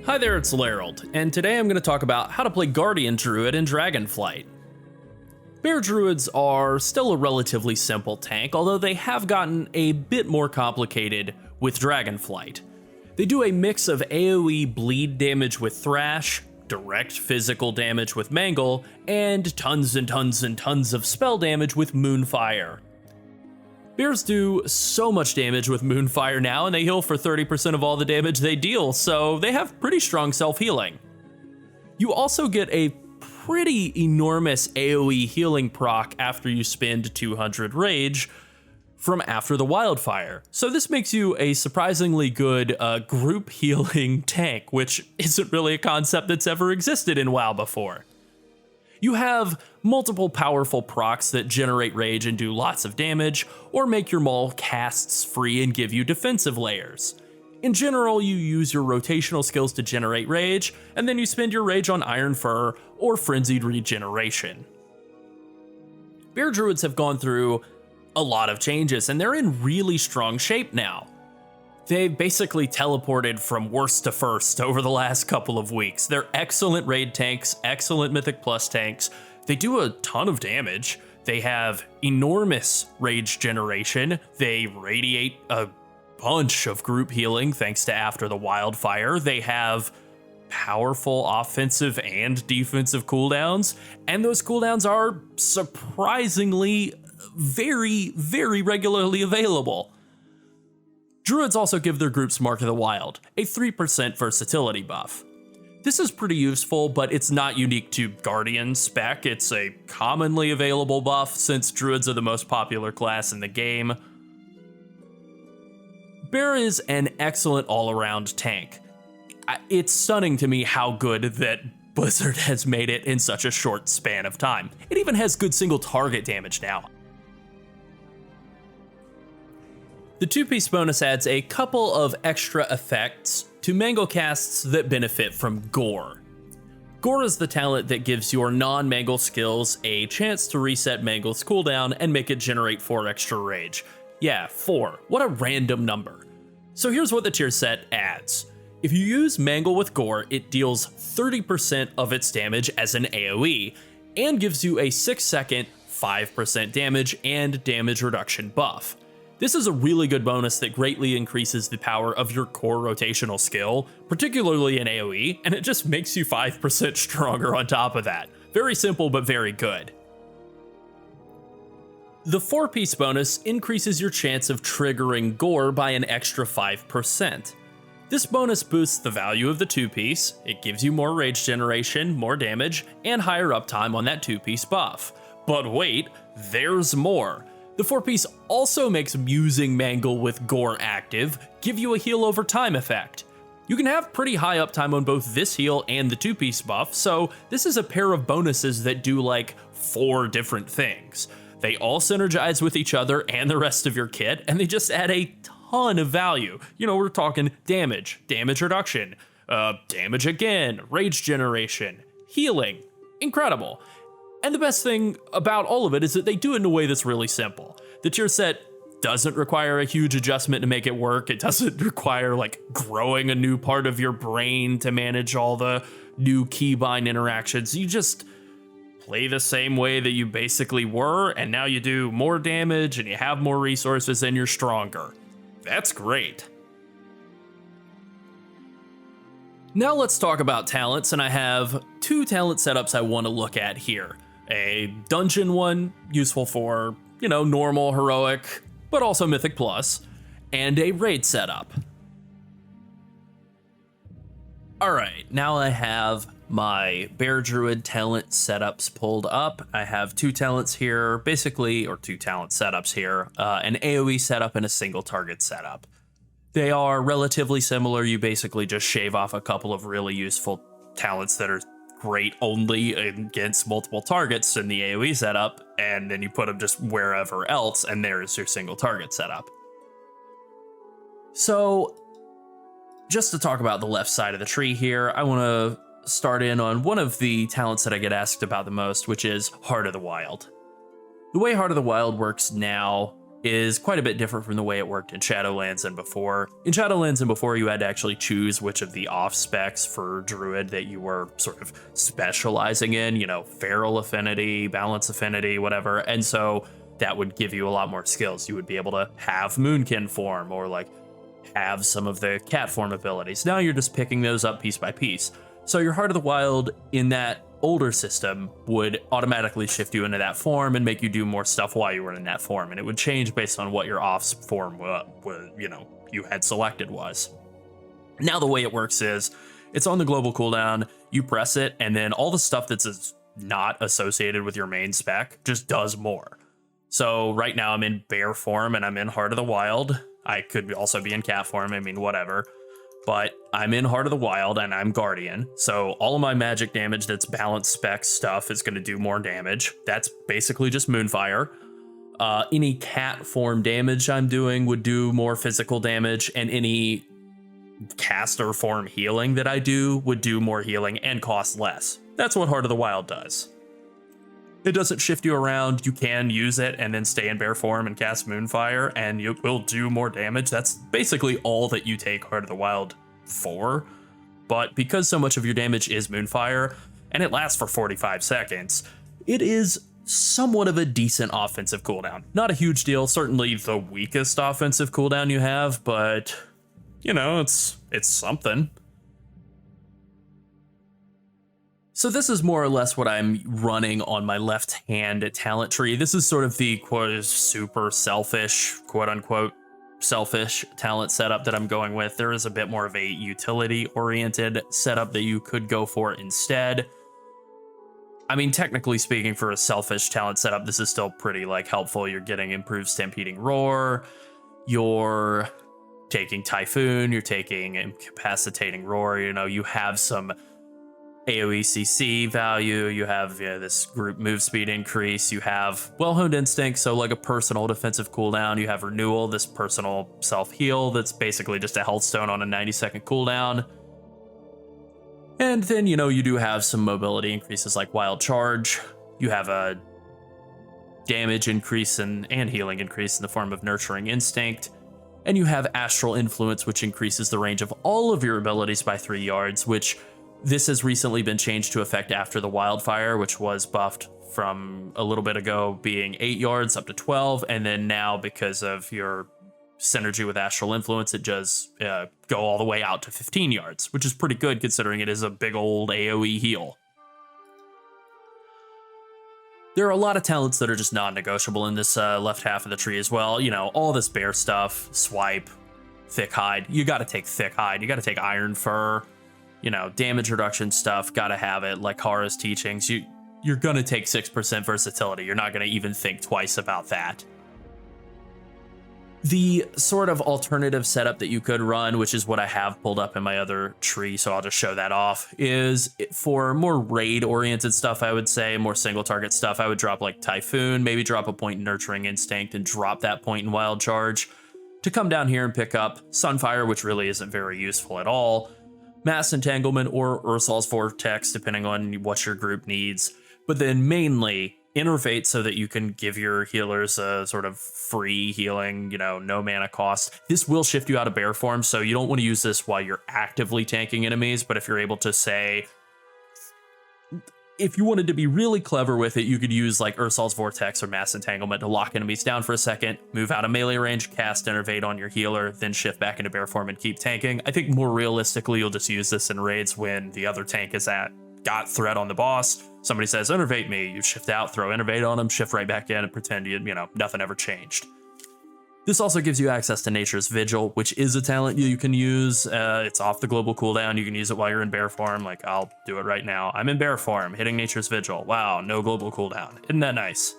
Hi there, it's Llarold, and today I'm going to talk about how to play Guardian Druid in Dragonflight. Bear Druids are still a relatively simple tank, although they have gotten a bit more complicated with Dragonflight. They do a mix of AoE bleed damage with Thrash, direct physical damage with Mangle, and tons and tons and tons of spell damage with Moonfire. Bears do so much damage with Moonfire now, and they heal for 30% of all the damage they deal, so they have pretty strong self-healing. You also get a pretty enormous AoE healing proc after you spend 200 Rage from after the Wildfire, so this makes you a surprisingly good group healing tank, which isn't really a concept that's ever existed in WoW before. You have multiple powerful procs that generate rage and do lots of damage, or make your Maul casts free and give you defensive layers. In general, you use your rotational skills to generate rage, and then you spend your rage on Iron Fur or Frenzied Regeneration. Bear Druids have gone through a lot of changes, and they're in really strong shape now. They basically teleported from worst to first over the last couple of weeks. They're excellent raid tanks, excellent Mythic Plus tanks. They do a ton of damage. They have enormous rage generation. They radiate a bunch of group healing thanks to after the Wildfire. They have powerful offensive and defensive cooldowns, and those cooldowns are surprisingly very, very regularly available. Druids also give their groups Mark of the Wild, a 3% versatility buff. This is pretty useful, but it's not unique to Guardian spec. It's a commonly available buff since Druids are the most popular class in the game. Bear is an excellent all-around tank. It's stunning to me how good that Blizzard has made it in such a short span of time. It even has good single target damage now. The two-piece bonus adds a couple of extra effects to Mangle casts that benefit from Gore. Gore is the talent that gives your non-Mangle skills a chance to reset Mangle's cooldown and make it generate 4 extra rage. Yeah, 4. What a random number. So here's what the tier set adds. If you use Mangle with Gore, it deals 30% of its damage as an AoE, and gives you a 6-second 5% damage and damage reduction buff. This is a really good bonus that greatly increases the power of your core rotational skill, particularly in AoE, and it just makes you 5% stronger on top of that. Very simple, but very good. The 4-piece bonus increases your chance of triggering Gore by an extra 5%. This bonus boosts the value of the 2-piece, it gives you more rage generation, more damage, and higher uptime on that 2-piece buff. But wait, there's more. The 4-piece also makes using Mangle with Gore active give you a heal over time effect. You can have pretty high uptime on both this heal and the 2-piece buff, so this is a pair of bonuses that do like 4 different things. They all synergize with each other and the rest of your kit, and they just add a ton of value. You know, we're talking damage, damage reduction, damage again, rage generation, healing. Incredible. And the best thing about all of it is that they do it in a way that's really simple. The tier set doesn't require a huge adjustment to make it work. It doesn't require like growing a new part of your brain to manage all the new keybind interactions. You just play the same way that you basically were, and now you do more damage and you have more resources and you're stronger. That's great. Now let's talk about talents, and I have 2 talent setups I want to look at here. A dungeon one, useful for, you know, normal, heroic, but also Mythic Plus, and a raid setup. Alright, now I have my Bear Druid talent setups pulled up. I have 2 talents here, basically, or 2 talent setups here, an AoE setup and a single target setup. They are relatively similar. You basically just shave off a couple of really useful talents that are great only against multiple targets in the AoE setup, and then you put them just wherever else, and there's your single target setup. So, just to talk about the left side of the tree here, I want to start in on one of the talents that I get asked about the most, which is Heart of the Wild. The way Heart of the Wild works now is quite a bit different from the way it worked in Shadowlands and before. In Shadowlands and before, you had to actually choose which of the off specs for Druid that you were sort of specializing in, you know, feral affinity, balance affinity, whatever. And so that would give you a lot more skills. You would be able to have Moonkin form or like have some of the cat form abilities. Now you're just picking those up piece by piece. So your Heart of the Wild in that older system would automatically shift you into that form and make you do more stuff while you were in that form, and it would change based on what your off form you had selected was. Now the way it works is it's on the global cooldown, you press it, and then all the stuff that's not associated with your main spec just does more. So right now I'm in bear form and I'm in Heart of the Wild. I could also be in cat form, I mean, whatever. But I'm in Heart of the Wild and I'm Guardian. So all of my magic damage that's balanced spec stuff is going to do more damage. That's basically just Moonfire. Any cat form damage I'm doing would do more physical damage, and any caster form healing that I do would do more healing and cost less. That's what Heart of the Wild does. It doesn't shift you around. You can use it and then stay in bear form and cast Moonfire, and you will do more damage. That's basically all that you take Heart of the Wild for. But because so much of your damage is Moonfire, and it lasts for 45 seconds, it is somewhat of a decent offensive cooldown. Not a huge deal, certainly the weakest offensive cooldown you have, but, you know, it's something. So this is more or less what I'm running on my left-hand talent tree. This is sort of the quote super selfish, quote-unquote, selfish talent setup that I'm going with. There is a bit more of a utility-oriented setup that you could go for instead. I mean, technically speaking, for a selfish talent setup, this is still pretty like helpful. You're getting improved Stampeding Roar, you're taking Typhoon, you're taking Incapacitating Roar, you know, you have some AoE CC value, you have this group move speed increase, you have Well-Honed Instinct, so like a personal defensive cooldown, you have Renewal, this personal self-heal that's basically just a health stone on a 90-second cooldown. And then, you know, you do have some mobility increases like Wild Charge, you have a damage increase and healing increase in the form of Nurturing Instinct, and you have Astral Influence, which increases the range of all of your abilities by 3 yards, which this has recently been changed to effect after the Wildfire, which was buffed from a little bit ago being 8 yards up to 12. And then now, because of your synergy with Astral Influence, it does go all the way out to 15 yards, which is pretty good considering it is a big old AoE heal. There are a lot of talents that are just non-negotiable in this left half of the tree as well. You know, all this bear stuff, Swipe, Thick Hide. You got to take Thick Hide. You got to take Iron Fur. You know, damage reduction stuff, gotta have it. Like Kara's teachings, you're gonna take 6% versatility. You're not gonna even think twice about that. The sort of alternative setup that you could run, which is what I have pulled up in my other tree, so I'll just show that off, is for more raid-oriented stuff, I would say, more single-target stuff, I would drop like Typhoon, maybe drop a point in Nurturing Instinct and drop that point in Wild Charge to come down here and pick up Sunfire, which really isn't very useful at all, Mass Entanglement, or Ursol's Vortex, depending on what your group needs. But then mainly Innervate, so that you can give your healers a sort of free healing, you know, no mana cost. This will shift you out of bear form, so you don't want to use this while you're actively tanking enemies, but if you're able to, say, if you wanted to be really clever with it, you could use like Ursol's Vortex or Mass Entanglement to lock enemies down for a second, move out of melee range, cast Innervate on your healer, then shift back into bear form and keep tanking. I think more realistically, you'll just use this in raids when the other tank is got threat on the boss. Somebody says, Innervate me, you shift out, throw Innervate on them, shift right back in and pretend you know, nothing ever changed. This also gives you access to Nature's Vigil, which is a talent you can use. It's off the global cooldown. You can use it while you're in bear form. Like, I'll do it right now. I'm in bear form, hitting Nature's Vigil. Wow, no global cooldown. Isn't that nice?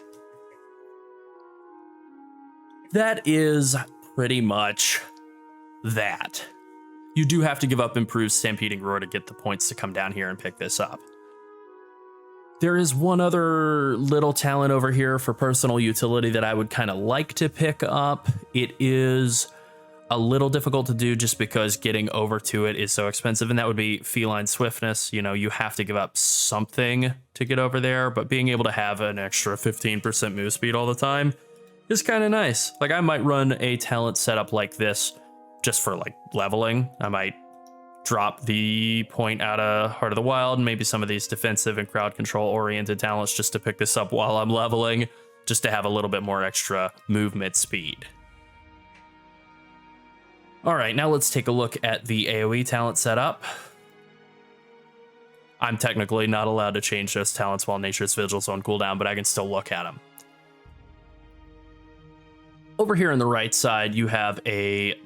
That is pretty much that. You do have to give up improved Stampeding Roar to get the points to come down here and pick this up. There is one other little talent over here for personal utility that I would kind of like to pick up. It is a little difficult to do just because getting over to it is so expensive, and that would be Feline Swiftness. You know, you have to give up something to get over there, but being able to have an extra 15% move speed all the time is kind of nice. Like, I might run a talent setup like this just for like leveling. I might drop the point out of Heart of the Wild, maybe some of these defensive and crowd control oriented talents just to pick this up while I'm leveling, just to have a little bit more extra movement speed. All right, now let's take a look at the AoE talent setup. I'm technically not allowed to change those talents while Nature's Vigil's on cooldown, but I can still look at them. Over here on the right side, you have a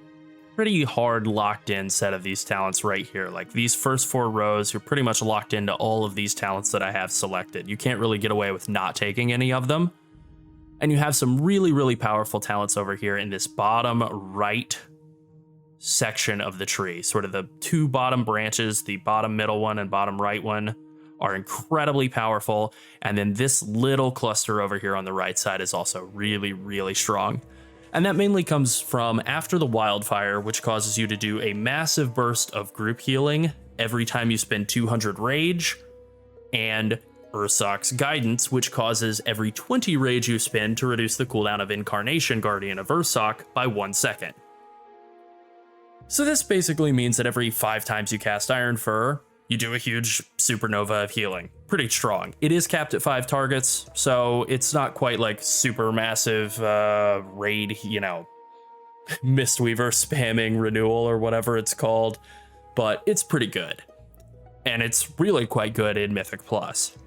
pretty hard locked in set of these talents right here. Like, these first 4 rows, you're pretty much locked into all of these talents that I have selected. You can't really get away with not taking any of them. And you have some really, really powerful talents over here in this bottom right section of the tree. Sort of the 2 bottom branches, the bottom middle one and bottom right one, are incredibly powerful. And then this little cluster over here on the right side is also really, really strong. And that mainly comes from after the wildfire, which causes you to do a massive burst of group healing every time you spend 200 rage, and Ursoc's Guidance, which causes every 20 rage you spend to reduce the cooldown of Incarnation Guardian of Ursoc by 1 second. So this basically means that every 5 times you cast Iron Fur, you do a huge supernova of healing. Pretty strong. It is capped at 5 targets, so it's not quite like super massive raid, you know, Mistweaver spamming renewal or whatever it's called, but it's pretty good. And it's really quite good in Mythic Plus.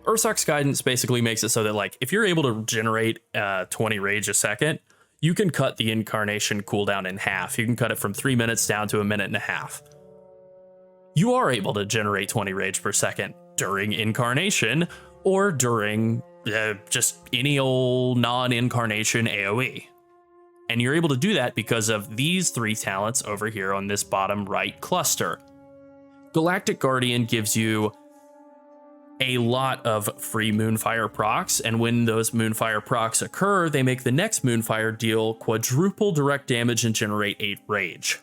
Ursoc's Guidance basically makes it so that, like, if you're able to generate 20 rage a second, you can cut the Incarnation cooldown in half. You can cut it from 3 minutes down to 1.5 minutes. You are able to generate 20 rage per second during Incarnation or during just any old non-Incarnation AoE. And you're able to do that because of these 3 talents over here on this bottom right cluster. Galactic Guardian gives you a lot of free Moonfire procs, and when those Moonfire procs occur, they make the next Moonfire deal quadruple direct damage and generate 8 rage.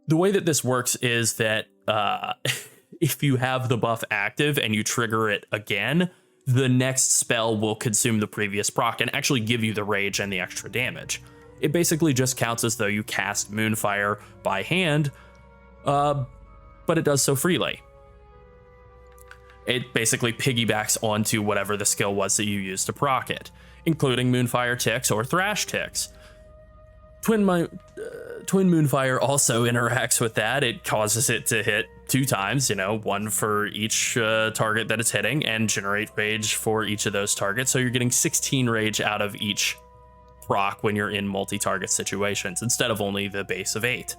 The way that this works is that if you have the buff active and you trigger it again, the next spell will consume the previous proc and actually give you the rage and the extra damage. It basically just counts as though you cast Moonfire by hand, but it does so freely. It basically piggybacks onto whatever the skill was that you used to proc it, including Moonfire ticks or Thrash ticks. Twin Moonfire also interacts with that. It causes it to hit 2 times, you know, 1 for each target that it's hitting, and generate rage for each of those targets. So you're getting 16 rage out of each proc when you're in multi-target situations, instead of only the base of 8.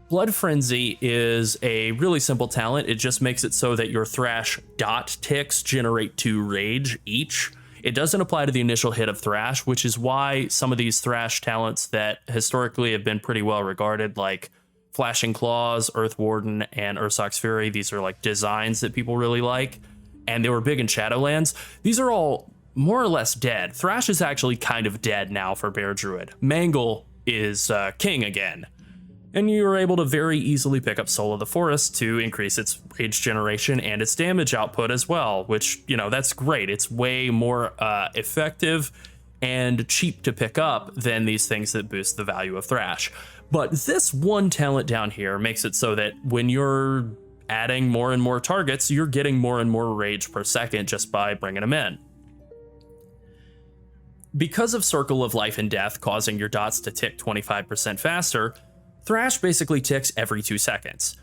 Blood Frenzy is a really simple talent. It just makes it so that your Thrash dot ticks generate 2 rage each. It doesn't apply to the initial hit of Thrash, which is why some of these Thrash talents that historically have been pretty well regarded, like Flashing Claws, Earth Warden, and Ursoc's Fury, these are like designs that people really like, and they were big in Shadowlands. These are all more or less dead. Thrash is actually kind of dead now for Bear Druid. Mangle is king again. And you are able to very easily pick up Soul of the Forest to increase its rage generation and its damage output as well, which, you know, that's great. It's way more effective and cheap to pick up than these things that boost the value of Thrash. But this one talent down here makes it so that when you're adding more and more targets, you're getting more and more rage per second just by bringing them in. Because of Circle of Life and Death causing your dots to tick 25% faster, Thrash basically ticks every 2 seconds.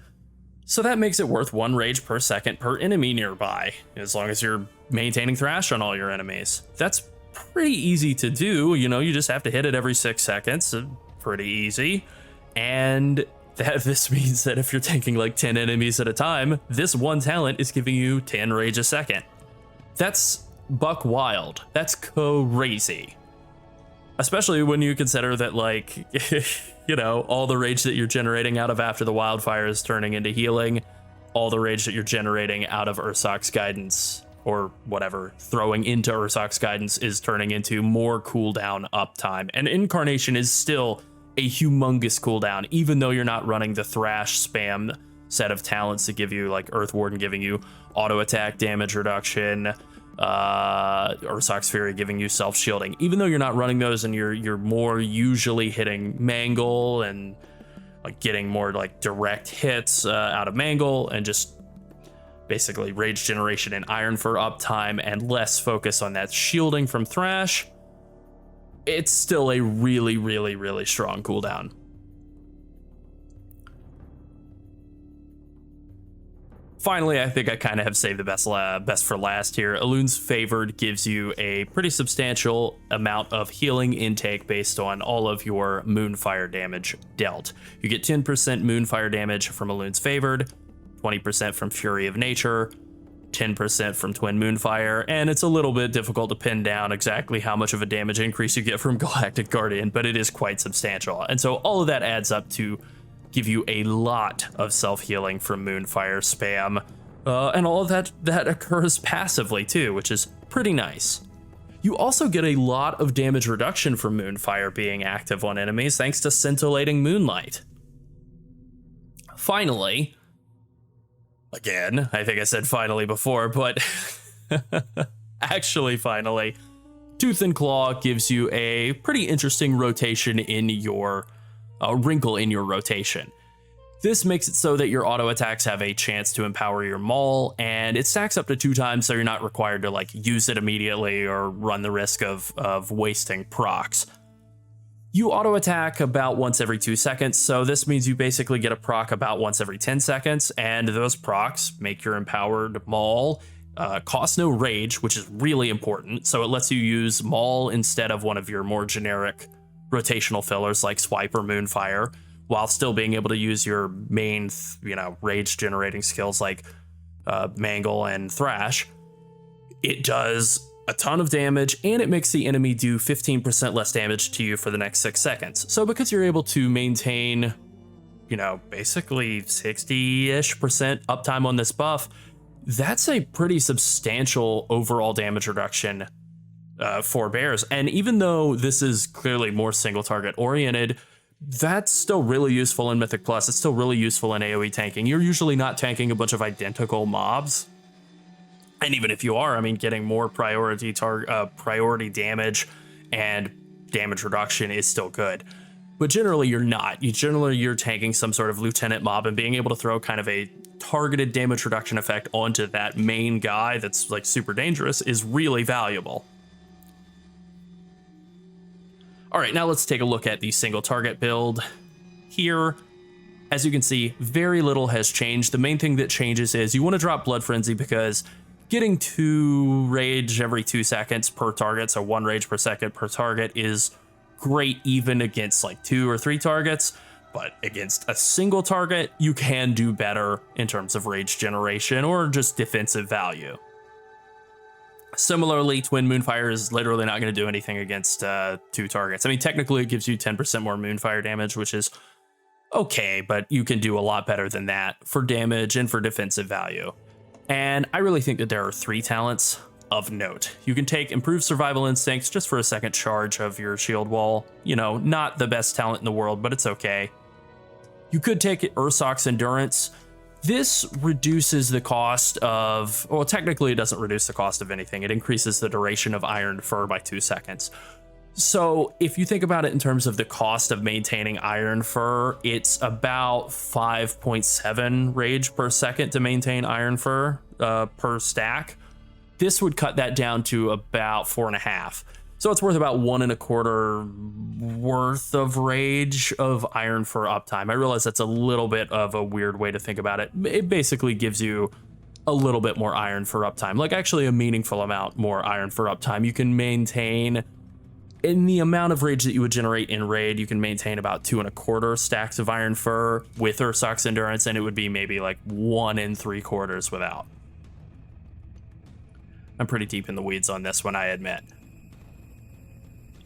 So that makes it worth 1 rage per second per enemy nearby, as long as you're maintaining Thrash on all your enemies. That's pretty easy to do, you know, you just have to hit it every 6 seconds, pretty easy. And this means that if you're taking like 10 enemies at a time, this one talent is giving you 10 rage a second. That's buck wild. That's crazy. Especially when you consider that, like, you know, all the rage that you're generating out of after the wildfire is turning into healing. All the rage that you're generating out of Ursoc's Guidance, or whatever, throwing into Ursoc's Guidance, is turning into more cooldown uptime. And Incarnation is still a humongous cooldown, even though you're not running the Thrash spam set of talents that give you, like Earth Warden giving you auto attack damage reduction, Ursox Fury giving you self-shielding. Even though you're not running those and you're more usually hitting Mangle and like getting more like direct hits out of Mangle and just basically rage generation and Iron for uptime and less focus on that shielding from Thrash, it's still a really, really, really strong cooldown. Finally, I think I kind of have saved the best for last here. Elun's Favored gives you a pretty substantial amount of healing intake based on all of your Moonfire damage dealt. You get 10% Moonfire damage from Elun's Favored, 20% from Fury of Nature, 10% from Twin Moonfire, and it's a little bit difficult to pin down exactly how much of a damage increase you get from Galactic Guardian, but it is quite substantial. And so all of that adds up to give you a lot of self-healing from Moonfire spam, and all of that occurs passively too, which is pretty nice. You also get a lot of damage reduction from Moonfire being active on enemies thanks to Scintillating Moonlight. Finally, again, I think I said finally before, but actually finally, Tooth and Claw gives you a pretty interesting rotation in your wrinkle in your rotation. This makes it so that your auto attacks have a chance to empower your maul, and it stacks up to 2 times, so you're not required to like use it immediately or run the risk of wasting procs. You auto attack about once every 2 seconds, so this means you basically get a proc about once every 10 seconds, and those procs make your empowered maul cost no rage, which is really important, so it lets you use maul instead of one of your more generic rotational fillers like Swipe or Moonfire, while still being able to use your main, rage generating skills like Mangle and Thrash. It does a ton of damage, and it makes the enemy do 15% less damage to you for the next 6 seconds. So because you're able to maintain, basically 60-ish% uptime on this buff, that's a pretty substantial overall damage reduction for bears. And even though this is clearly more single target oriented, that's still really useful in Mythic Plus. It's still really useful in AoE tanking. You're usually not tanking a bunch of identical mobs. And even if you are, getting more priority damage and damage reduction is still good. But generally you're not. You're tanking some sort of lieutenant mob, and being able to throw kind of a targeted damage reduction effect onto that main guy that's like super dangerous is really valuable. All right, now let's take a look at the single target build here. As you can see, very little has changed. The main thing that changes is you want to drop Blood Frenzy because getting 2 rage every 2 seconds per target, so 1 rage per second per target, is great even against like 2 or 3 targets, but against a single target, you can do better in terms of rage generation or just defensive value. Similarly, Twin Moonfire is literally not going to do anything against 2 targets. Technically it gives you 10% more Moonfire damage, which is okay, but you can do a lot better than that for damage and for defensive value. And I really think that there are 3 talents of note. You can take Improved Survival Instincts just for a second charge of your shield wall. Not the best talent in the world, but it's okay. You could take Ursox Endurance. This reduces the cost of, well, technically it doesn't reduce the cost of anything. It increases the duration of Iron Fur by 2 seconds. So if you think about it in terms of the cost of maintaining Iron Fur, it's about 5.7 rage per second to maintain Iron Fur per stack. This would cut that down to about 4.5. So it's worth about 1.25 worth of rage of Iron Fur uptime. I realize that's a little bit of a weird way to think about it. It basically gives you a little bit more Iron Fur uptime, like actually a meaningful amount more Iron Fur uptime. You can maintain, in the amount of rage that you would generate in raid, you can maintain about 2.25 stacks of Iron Fur with Ursox Endurance, and it would be maybe like 1.75 without. I'm pretty deep in the weeds on this one, I admit.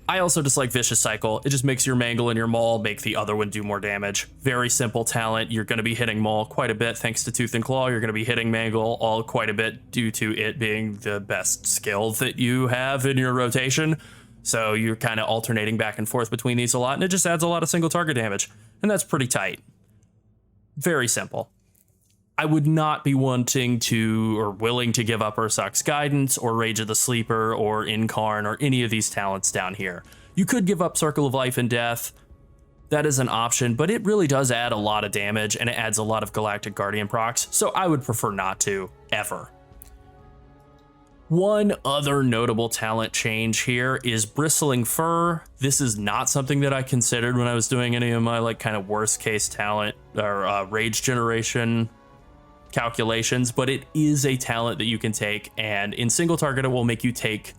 I also dislike Vicious Cycle. It just makes your Mangle and your Maul make the other one do more damage. Very simple talent. You're going to be hitting Maul quite a bit thanks to Tooth and Claw. You're going to be hitting Mangle all quite a bit due to it being the best skill that you have in your rotation. So you're kind of alternating back and forth between these a lot, and it just adds a lot of single target damage. And that's pretty tight. Very simple. I would not be wanting to or willing to give up Ursoc's Guidance or Rage of the Sleeper or Incarn or any of these talents down here. You could give up Circle of Life and Death. That is an option, but it really does add a lot of damage and it adds a lot of Galactic Guardian procs, so I would prefer not to, ever. One other notable talent change here is Bristling Fur. This is not something that I considered when I was doing any of my like kind of worst case talent or rage generation calculations, but it is a talent that you can take, and in single target it will make you take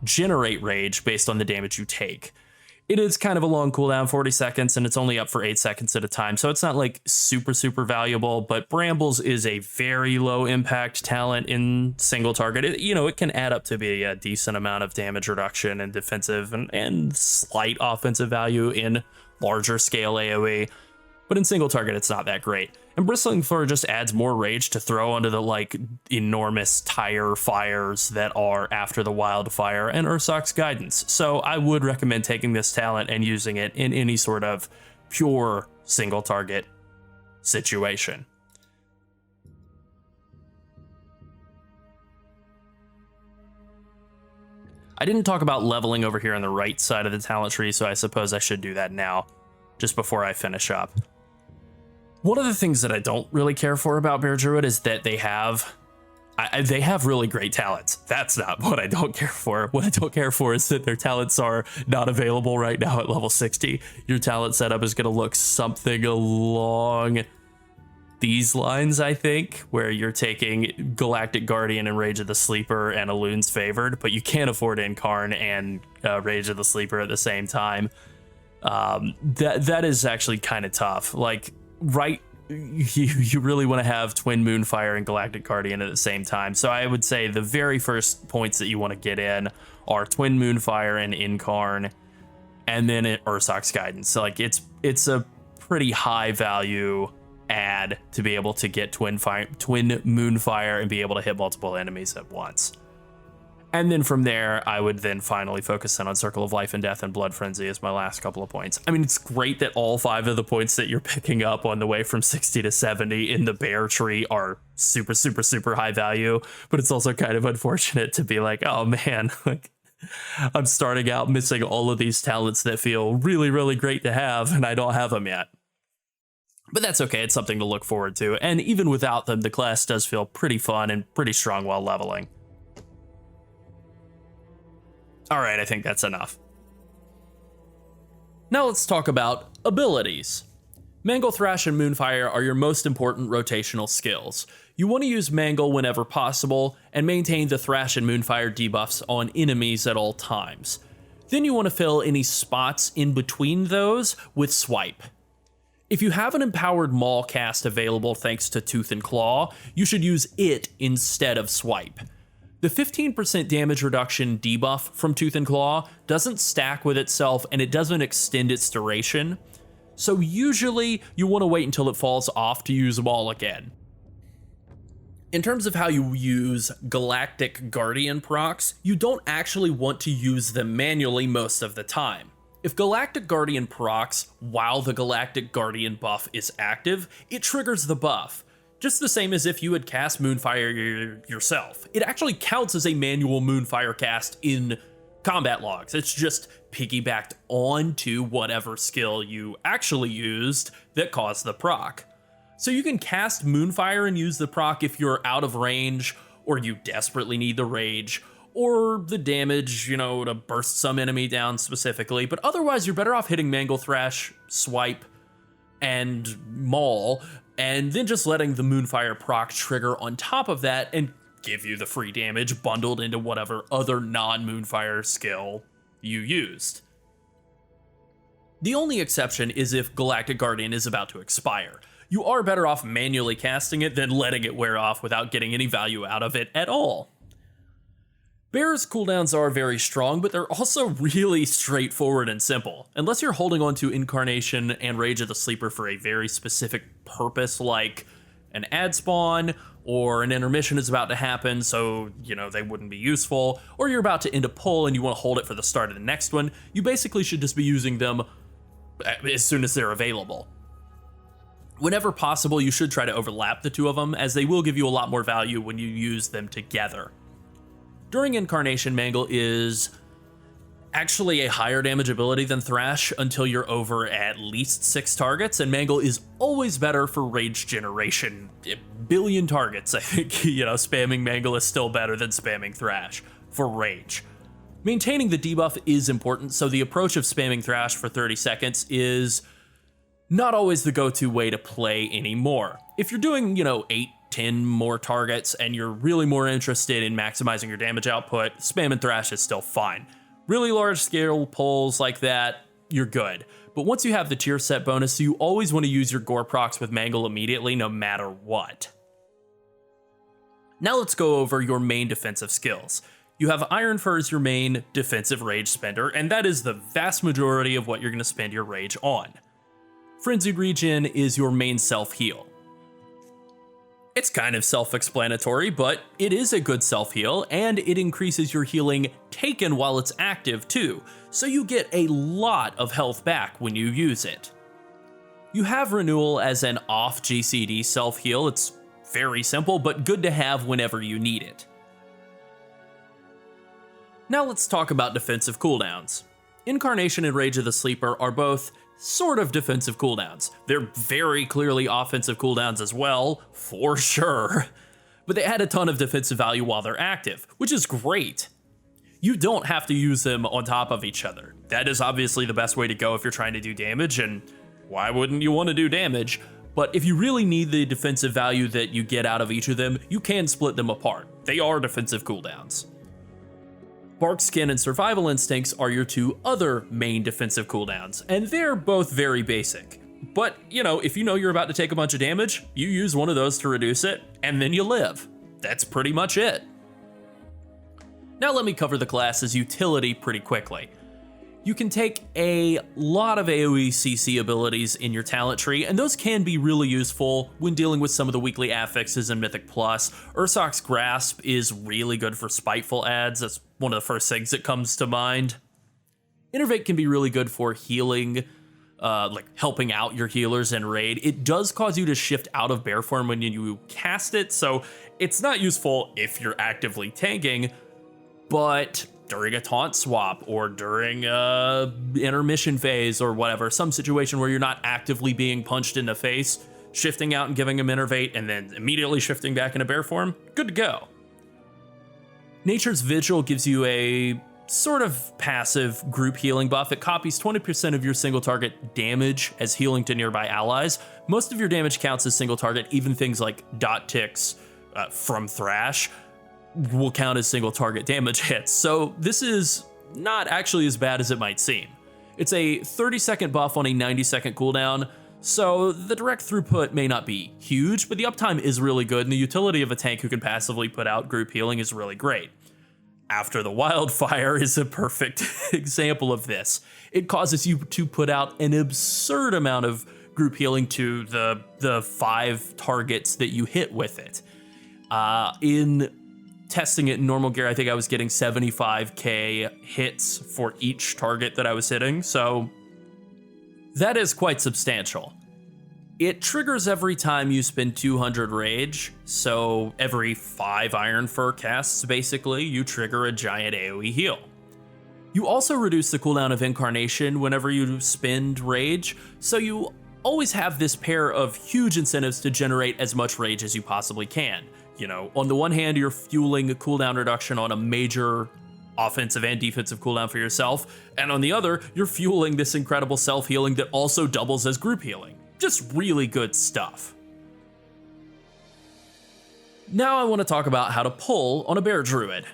generate rage based on the damage you take. It is kind of a long cooldown, 40 seconds, and it's only up for 8 seconds at a time, so it's not like super valuable, but Brambles is a very low impact talent in single target. It can add up to be a decent amount of damage reduction and defensive and slight offensive value in larger scale AoE, but in single target it's not that great. And Bristling Fur just adds more rage to throw onto the like enormous tire fires that are after the wildfire and Ursoc's Guidance. So I would recommend taking this talent and using it in any sort of pure single target situation. I didn't talk about leveling over here on the right side of the talent tree, so I suppose I should do that now, just before I finish up. One of the things that I don't really care for about Bear Druid is that they have really great talents. That's not what I don't care for. What I don't care for is that their talents are not available right now at level 60. Your talent setup is going to look something along these lines, I think, where you're taking Galactic Guardian and Rage of the Sleeper and Elun's Favored, but you can't afford Incarn and Rage of the Sleeper at the same time. That is actually kind of tough. Like, right, you really want to have Twin Moonfire and Galactic Guardian at the same time. So I would say the very first points that you want to get in are Twin Moonfire and Incarn, and then Ursoc's Guidance. So like it's a pretty high value add to be able to get Twin Moonfire and be able to hit multiple enemies at once. And then from there, I would then finally focus in on Circle of Life and Death and Blood Frenzy as my last couple of points. I mean, it's great that all 5 of the points that you're picking up on the way from 60 to 70 in the bear tree are super high value, but it's also kind of unfortunate to be like, oh man, like I'm starting out missing all of these talents that feel really great to have, and I don't have them yet. But that's okay, it's something to look forward to, and even without them, the class does feel pretty fun and pretty strong while leveling. Alright, I think that's enough. Now let's talk about abilities. Mangle, Thrash, and Moonfire are your most important rotational skills. You want to use Mangle whenever possible, and maintain the Thrash and Moonfire debuffs on enemies at all times. Then you want to fill any spots in between those with Swipe. If you have an empowered Maul cast available thanks to Tooth and Claw, you should use it instead of Swipe. The 15% damage reduction debuff from Tooth and Claw doesn't stack with itself and it doesn't extend its duration, so usually you want to wait until it falls off to use them all again. In terms of how you use Galactic Guardian procs, you don't actually want to use them manually most of the time. If Galactic Guardian procs while the Galactic Guardian buff is active, it triggers the buff. Just the same as if you had cast Moonfire yourself. It actually counts as a manual Moonfire cast in combat logs. It's just piggybacked onto whatever skill you actually used that caused the proc. So you can cast Moonfire and use the proc if you're out of range, or you desperately need the rage, or the damage, to burst some enemy down specifically, but otherwise you're better off hitting Mangle, Thrash, Swipe, and Maul, and then just letting the Moonfire proc trigger on top of that and give you the free damage bundled into whatever other non-Moonfire skill you used. The only exception is if Galactic Guardian is about to expire. You are better off manually casting it than letting it wear off without getting any value out of it at all. Bear's cooldowns are very strong, but they're also really straightforward and simple. Unless you're holding on to Incarnation and Rage of the Sleeper for a very specific purpose, like an ad spawn, or an intermission is about to happen, so, they wouldn't be useful, or you're about to end a pull and you want to hold it for the start of the next one, you basically should just be using them as soon as they're available. Whenever possible, you should try to overlap the two of them, as they will give you a lot more value when you use them together. During Incarnation, Mangle is actually a higher damage ability than Thrash until you're over at least 6 targets, and Mangle is always better for rage generation. A billion targets, I think, spamming Mangle is still better than spamming Thrash for rage. Maintaining the debuff is important, so the approach of spamming Thrash for 30 seconds is not always the go-to way to play anymore. If you're doing, 8, 10 more targets and you're really more interested in maximizing your damage output, spamming Thrash is still fine. Really large scale pulls like that, you're good. But once you have the tier set bonus, you always want to use your gore procs with Mangle immediately, no matter what. Now let's go over your main defensive skills. You have Iron Fur as your main defensive rage spender, and that is the vast majority of what you're going to spend your rage on. Frenzied Regen is your main self-heal. It's kind of self-explanatory, but it is a good self-heal, and it increases your healing taken while it's active too, so you get a lot of health back when you use it. You have Renewal as an off GCD self-heal. It's very simple, but good to have whenever you need it. Now let's talk about defensive cooldowns. Incarnation and Rage of the Sleeper are both sort of defensive cooldowns. They're very clearly offensive cooldowns as well, for sure. But they add a ton of defensive value while they're active, which is great. You don't have to use them on top of each other. That is obviously the best way to go if you're trying to do damage, and why wouldn't you want to do damage? But if you really need the defensive value that you get out of each of them, you can split them apart. They are defensive cooldowns. Bark Skin and Survival Instincts are your two other main defensive cooldowns, and they're both very basic. But, if you know you're about to take a bunch of damage, you use one of those to reduce it, and then you live. That's pretty much it. Now let me cover the class's utility pretty quickly. You can take a lot of AoE CC abilities in your talent tree, and those can be really useful when dealing with some of the weekly affixes in Mythic Plus. Ursoc's Grasp is really good for spiteful adds. That's one of the first things that comes to mind. Innervate can be really good for healing, like helping out your healers in raid. It does cause you to shift out of bear form when you cast it, so it's not useful if you're actively tanking, but during a taunt swap or during a intermission phase or whatever, some situation where you're not actively being punched in the face, shifting out and giving him Innervate and then immediately shifting back into bear form, good to go. Nature's Vigil gives you a sort of passive group healing buff. It copies 20% of your single target damage as healing to nearby allies. Most of your damage counts as single target, even things like dot ticks from Thrash will count as single target damage hits. So this is not actually as bad as it might seem. It's a 30-second buff on a 90-second cooldown, so the direct throughput may not be huge, but the uptime is really good, and the utility of a tank who can passively put out group healing is really great. After the Wildfire is a perfect example of this. It causes you to put out an absurd amount of group healing to the 5 targets that you hit with it. In testing it in normal gear, I think I was getting 75k hits for each target that I was hitting, so that is quite substantial. It triggers every time you spend 200 rage, so every 5 Iron Fur casts, basically, you trigger a giant AoE heal. You also reduce the cooldown of Incarnation whenever you spend rage, so you always have this pair of huge incentives to generate as much rage as you possibly can. On the one hand, you're fueling a cooldown reduction on a major offensive and defensive cooldown for yourself, and on the other, you're fueling this incredible self-healing that also doubles as group healing. Just really good stuff. Now I want to talk about how to pull on a Bear Druid.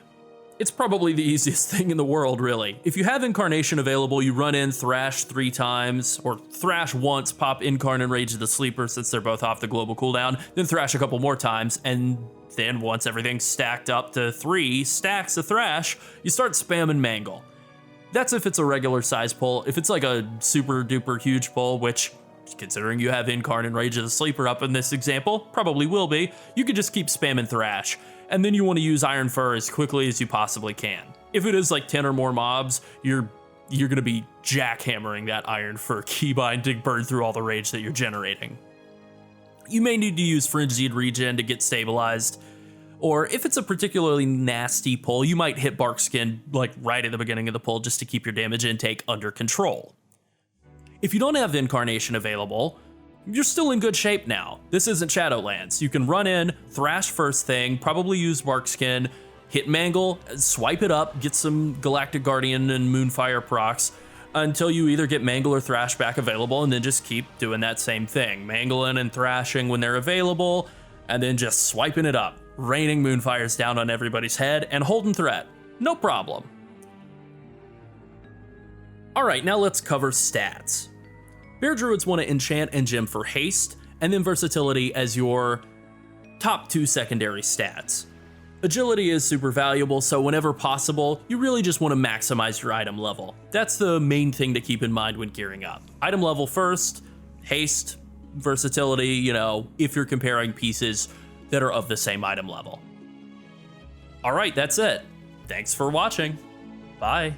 It's probably the easiest thing in the world, really. If you have Incarnation available, you run in Thrash 3 times, or Thrash once, pop Incarn and Rage of the Sleeper since they're both off the global cooldown, then Thrash a couple more times, and then once everything's stacked up to 3 stacks of Thrash, you start spamming Mangle. That's if it's a regular size pull. If it's like a super duper huge pull, which, considering you have Incarn and Rage of the Sleeper up in this example, probably will be, you could just keep spamming Thrash. And then you want to use Iron Fur as quickly as you possibly can. If it is like 10 or more mobs, you're going to be jackhammering that Iron Fur keybind to burn through all the rage that you're generating. You may need to use Frenzied Regen to get stabilized, or if it's a particularly nasty pull, you might hit Bark Skin like right at the beginning of the pull just to keep your damage intake under control. If you don't have Incarnation available, you're still in good shape now. This isn't Shadowlands. You can run in, thrash first thing, probably use Bark Skin, hit Mangle, swipe it up, get some Galactic Guardian and Moonfire procs until you either get Mangle or Thrash back available, and then just keep doing that same thing. Mangling and thrashing when they're available, and then just swiping it up, raining Moonfires down on everybody's head, and holding threat. No problem. Alright, now let's cover stats. Bear Druids want to enchant and gem for haste, and then versatility as your top 2 secondary stats. Agility is super valuable, so whenever possible, you really just want to maximize your item level. That's the main thing to keep in mind when gearing up. Item level first, haste, versatility, you know, if you're comparing pieces that are of the same item level. Alright, that's it. Thanks for watching. Bye.